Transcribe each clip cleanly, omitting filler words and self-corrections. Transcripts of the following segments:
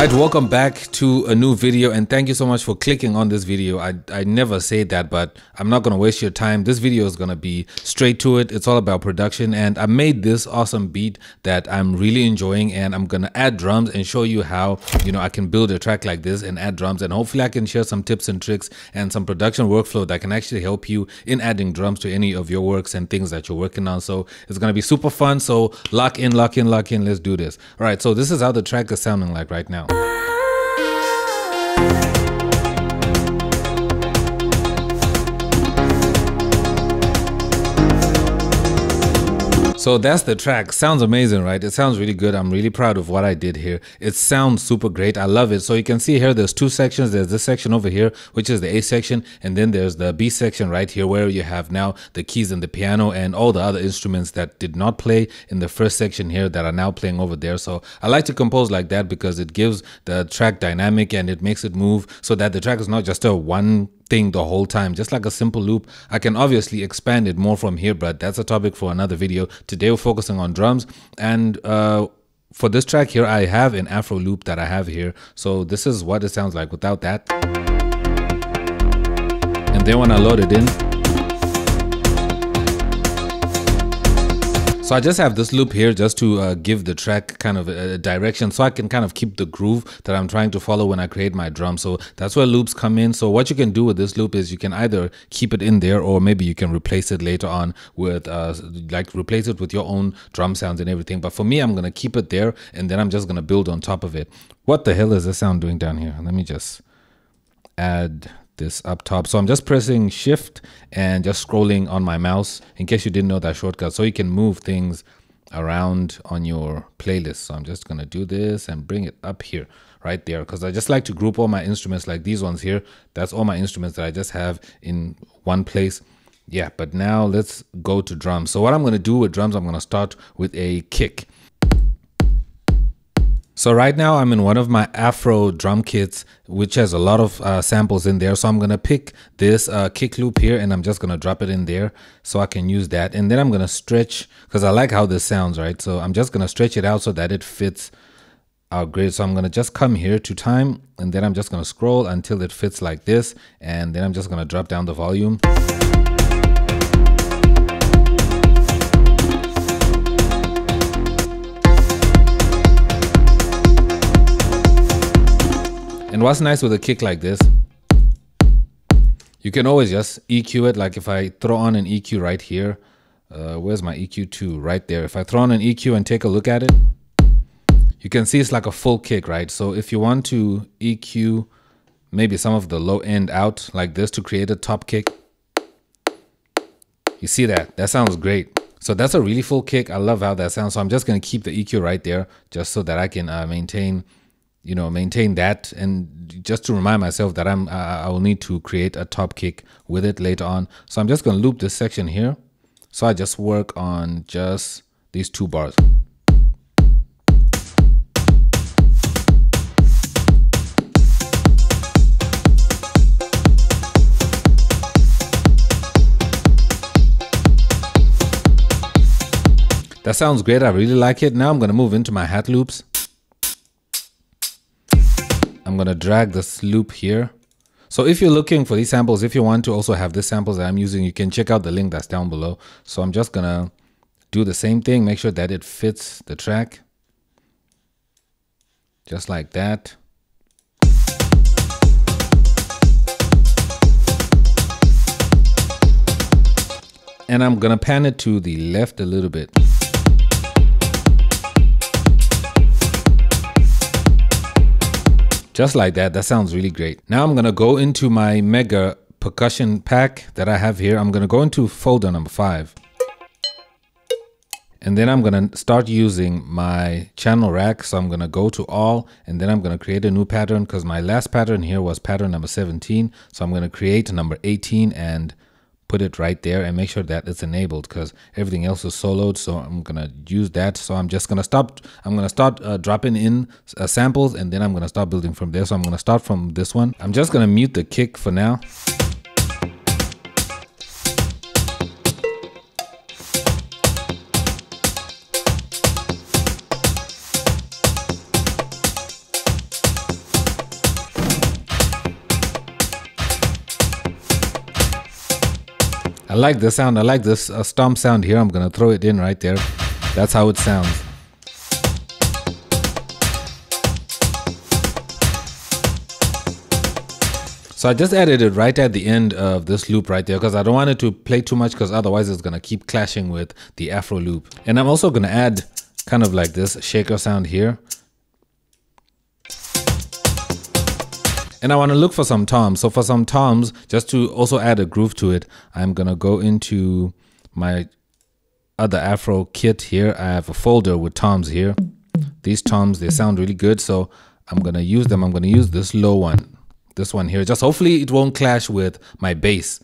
Alright, welcome back to a new video, and thank you so much for clicking on this video. I never say that, but I'm not going to waste your time. This video is going to be straight to it. It's all about production, and I made this awesome beat that I'm really enjoying, and I'm going to add drums and show you how, I can build a track like this and add drums, and hopefully I can share some tips and tricks and some production workflow that can actually help you in adding drums to any of your works and things that you're working on. So it's going to be super fun. So lock in. Let's do this. All right, so this is how the track is sounding like right now. So that's the track. Sounds amazing, right? It sounds really good. I'm really proud of what I did here. It sounds super great. I love it. So you can see here, there's two sections. There's this section over here, which is the A section. And then there's the B section right here, where you have now the keys and the piano and all the other instruments that did not play in the first section here that are now playing over there. So I like to compose like that because it gives the track dynamic and it makes it move so that the track is not just a one thing the whole time, just like a simple loop. I can obviously expand it more from here, but that's a topic for another video. Today we're focusing on drums, and for this track here I have an Afro loop that I have here. So this is what it sounds like without that, and then when I load it in, so I just have this loop here just to give the track kind of a direction, so I can kind of keep the groove that I'm trying to follow when I create my drum. So that's where loops come in. So what you can do with this loop is you can either keep it in there, or maybe you can replace it later on with replace it with your own drum sounds and everything. But for me, I'm going to keep it there, and then I'm just going to build on top of it. What the hell is this sound doing down here? Let me just add this up top. So I'm just pressing shift and just scrolling on my mouse, in case you didn't know that shortcut, so you can move things around on your playlist. So I'm just gonna do this and bring it up here right there, because I just like to group all my instruments like these ones here. That's all my instruments that I just have in one place. Yeah, but now let's go to drums. So what I'm gonna do with drums, I'm gonna start with a kick. So right now I'm in one of my Afro drum kits, which has a lot of samples in there. So I'm going to pick this kick loop here, and I'm just going to drop it in there so I can use that. And then I'm going to stretch, because I like how this sounds, right? So I'm just going to stretch it out so that it fits out great. So I'm going to just come here to time, and then I'm just going to scroll until it fits like this. And then I'm just going to drop down the volume. And what's nice with a kick like this, you can always just EQ it. Like if I throw on an EQ right here, where's my EQ2? Right there. If I throw on an EQ and take a look at it, you can see it's like a full kick, right? So if you want to EQ maybe some of the low end out like this to create a top kick, you see that? That sounds great. So that's a really full kick. I love how that sounds. So I'm just going to keep the EQ right there just so that I can maintain that, and just to remind myself that I will need to create a top kick with it later on. So I'm just going to loop this section here. So I just work on just these two bars. That sounds great. I really like it. Now I'm going to move into my hat loops. I'm going to drag this loop here. So if you're looking for these samples, if you want to also have the samples that I'm using, you can check out the link that's down below. So I'm just going to do the same thing, make sure that it fits the track. Just like that. And I'm going to pan it to the left a little bit. Just like that. That sounds really great. Now I'm going to go into my mega percussion pack that I have here. I'm going to go into folder number 5. And then I'm going to start using my channel rack. So I'm going to go to all, and then I'm going to create a new pattern, because my last pattern here was pattern number 17. So I'm going to create number 18 and put it right there and make sure that it's enabled, because everything else is soloed. So I'm going to use that. So I'm just going to stop. I'm going to start dropping in samples, and then I'm going to start building from there. So I'm going to start from this one. I'm just going to mute the kick for now. I like this sound. I like this stomp sound here. I'm going to throw it in right there. That's how it sounds. So I just added it right at the end of this loop right there because I don't want it to play too much, because otherwise it's going to keep clashing with the Afro loop. And I'm also going to add kind of like this shaker sound here. And I want to look for some toms. So for some toms, just to also add a groove to it, I'm going to go into my other Afro kit here. I have a folder with toms here. These toms, they sound really good. So I'm going to use them. I'm going to use this low one. This one here, just hopefully it won't clash with my bass.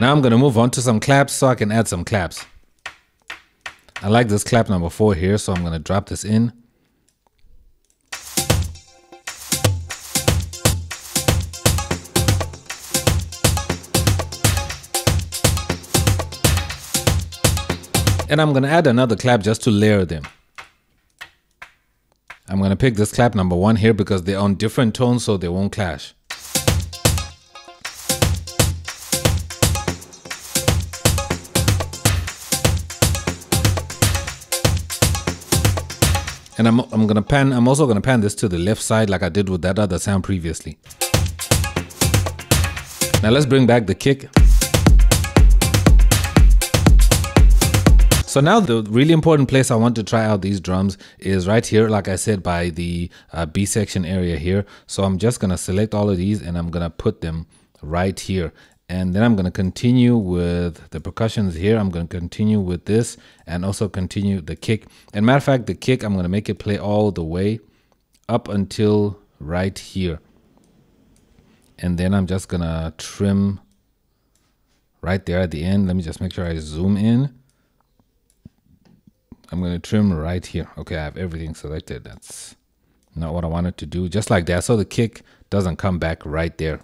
Now I'm going to move on to some claps so I can add some claps. I like this clap number 4 here, so I'm going to drop this in. And I'm going to add another clap just to layer them. I'm going to pick this clap number 1 here because they're on different tones, so they won't clash. And I'm also going to pan this to the left side like I did with that other sound previously. Now let's bring back the kick. So now the really important place I want to try out these drums is right here, like I said, by the B section area here. So I'm just going to select all of these and I'm going to put them right here. And then I'm going to continue with the percussions here. I'm going to continue with this and also continue the kick. And matter of fact, the kick, I'm going to make it play all the way up until right here. And then I'm just going to trim right there at the end. Let me just make sure I zoom in. I'm going to trim right here. Okay, I have everything selected. That's not what I wanted to do. Just like that. So the kick doesn't come back right there.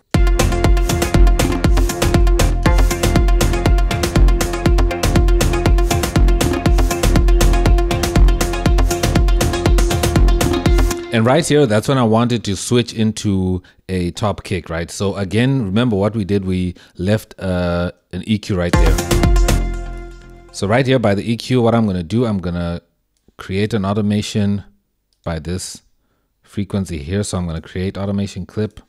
And right here, that's when I wanted to switch into a top kick, right? So again, remember what we did, we left an EQ right there. So right here by the EQ, what I'm going to do, I'm going to create an automation by this frequency here. So I'm going to create automation clip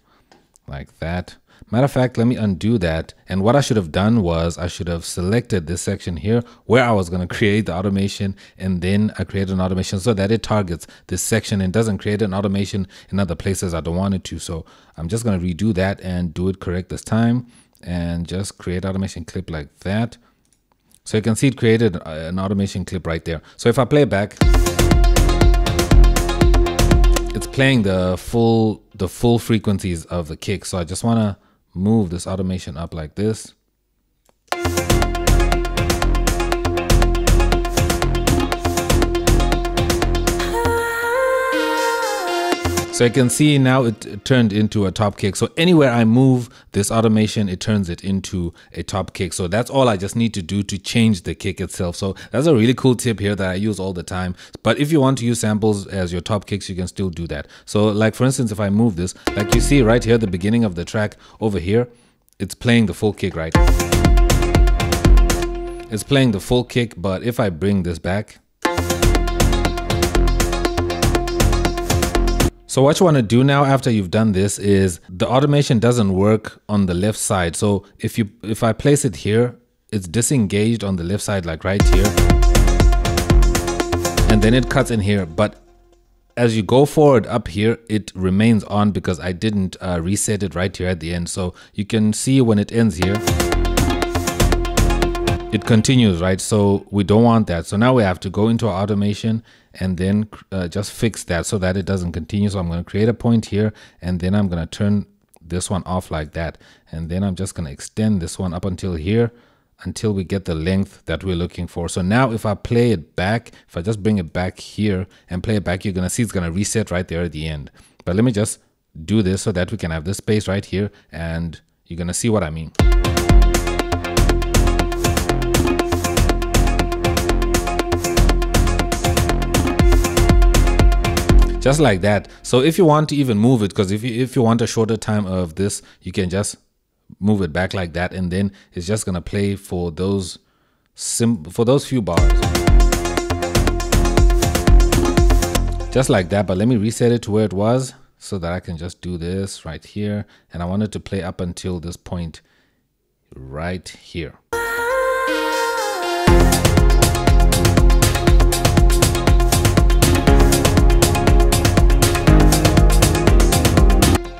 like that. Matter of fact, let me undo that. And what I should have done was I should have selected this section here where I was going to create the automation, and then I created an automation so that it targets this section and doesn't create an automation in other places I don't want it to. So I'm just going to redo that and do it correct this time and just create automation clip like that. So you can see it created an automation clip right there. So if I play it back, it's playing the full frequencies of the kick. So I just want to move this automation up like this. So you can see now it turned into a top kick. So anywhere I move this automation, it turns it into a top kick. So that's all I just need to do to change the kick itself. So that's a really cool tip here that I use all the time. But if you want to use samples as your top kicks, you can still do that. So like for instance, if I move this, like you see right here, the beginning of the track over here, it's playing the full kick, right? It's playing the full kick, but if I bring this back, so what you want to do now after you've done this is the automation doesn't work on the left side. So if I place it here, it's disengaged on the left side, like right here. And then it cuts in here. But as you go forward up here, it remains on because I didn't reset it right here at the end. So you can see when it ends here, it continues, right? So we don't want that. So now we have to go into our automation and then just fix that so that it doesn't continue. So I'm going to create a point here, and then I'm going to turn this one off like that. And then I'm just going to extend this one up until here, until we get the length that we're looking for. So now if I play it back, if I just bring it back here and play it back, you're going to see it's going to reset right there at the end. But let me just do this so that we can have this space right here, and you're going to see what I mean. just like that. So if you want to even move it, because if you want a shorter time of this, you can just move it back like that, and then it's just gonna play for those few bars, just like that. But let me reset it to where it was so that I can just do this right here, and I want it to play up until this point right here.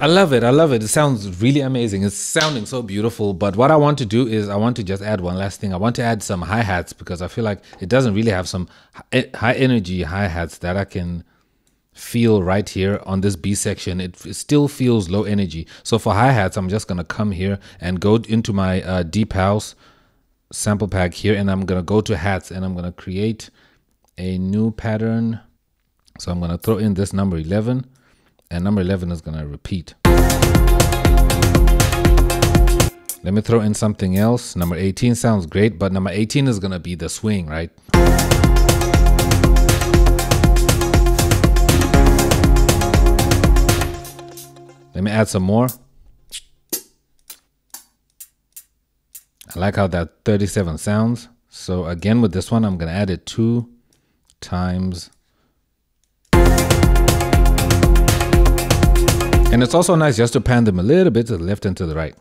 I love it. I love it. It sounds really amazing. It's sounding so beautiful. But what I want to do is I want to just add one last thing. I want to add some hi-hats because I feel like it doesn't really have some high energy hi-hats that I can feel right here on this B section. It still feels low energy. So for hi-hats, I'm just going to come here and go into my deep house sample pack here, and I'm going to go to hats, and I'm going to create a new pattern. So I'm going to throw in this number 11. And number 11 is going to repeat. Let me throw in something else. Number 18 sounds great, but number 18 is going to be the swing, right? Let me add some more. I like how that 37 sounds. So again, with this one, I'm going to add it 2 times. And it's also nice just to pan them a little bit to the left and to the right.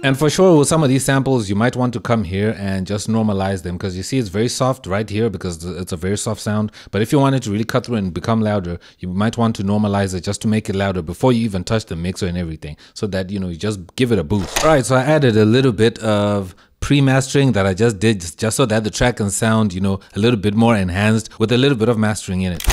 And for sure, with some of these samples, you might want to come here and just normalize them, because you see it's very soft right here because it's a very soft sound. But if you want it to really cut through and become louder, you might want to normalize it just to make it louder before you even touch the mixer and everything, so that, you know, you just give it a boost. All right, so I added a little bit of pre-mastering that I just did just so that the track can sound, you know, a little bit more enhanced with a little bit of mastering in it.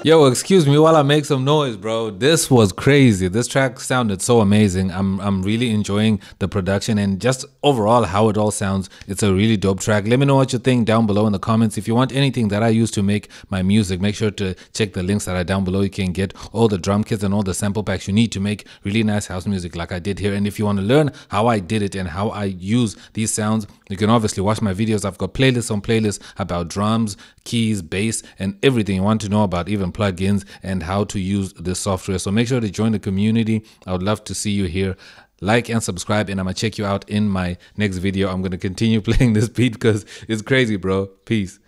Yo, excuse me while I make some noise, bro. This was crazy. This track sounded so amazing. I'm really enjoying the production and just overall how it all sounds. It's a really dope track. Let me know what you think down below in the comments. If you want anything that I use to make my music, make sure to check the links that are down below. You can get all the drum kits and all the sample packs you need to make really nice house music like I did here. And if you want to learn how I did it and how I use these sounds, you can obviously watch my videos. I've got playlists on playlists about drums, keys, bass, and everything you want to know about, even plugins and how to use this software. So make sure to join the community. I would love to see you here. Like and subscribe, and I'm gonna check you out in my next video. I'm gonna continue playing this beat because it's crazy, bro. Peace.